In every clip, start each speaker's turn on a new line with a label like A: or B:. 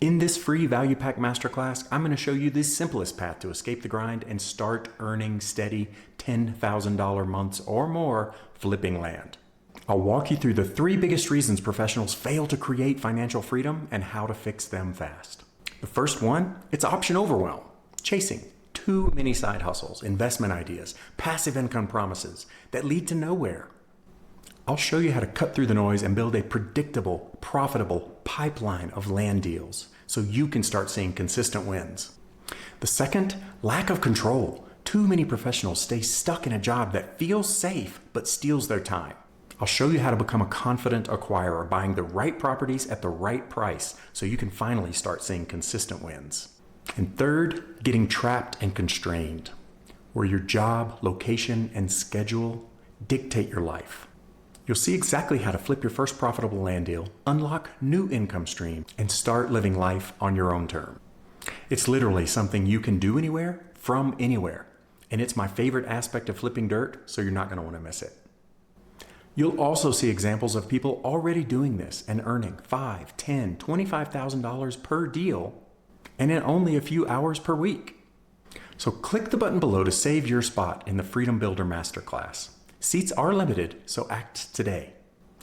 A: In this free Value Pack Masterclass, I'm going to show you the simplest path to escape the grind and start earning steady $10,000 months or more flipping land. I'll walk you through the 3 biggest reasons professionals fail to create financial freedom and how to fix them fast. The first one, it's option overwhelm. Chasing too many side hustles, investment ideas, passive income promises that lead to nowhere. I'll show you how to cut through the noise and build a predictable, profitable pipeline of land deals so you can start seeing consistent wins. The second, lack of control. Too many professionals stay stuck in a job that feels safe but steals their time. I'll show you how to become a confident acquirer, buying the right properties at the right price so you can finally start seeing consistent wins. And third, getting trapped and constrained, where your job, location, and schedule dictate your life. You'll see exactly how to flip your first profitable land deal, unlock new income streams, and start living life on your own terms. It's literally something you can do anywhere, from anywhere. And it's my favorite aspect of flipping dirt, so you're not going to want to miss it. You'll also see examples of people already doing this and earning $5,000, $10,000, $25,000 per deal, and in only a few hours per week. So click the button below to save your spot in the Freedom Builder Masterclass. Seats are limited, so act today.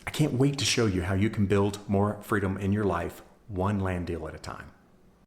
A: I can't wait to show you how you can build more freedom in your life, one land deal at a time.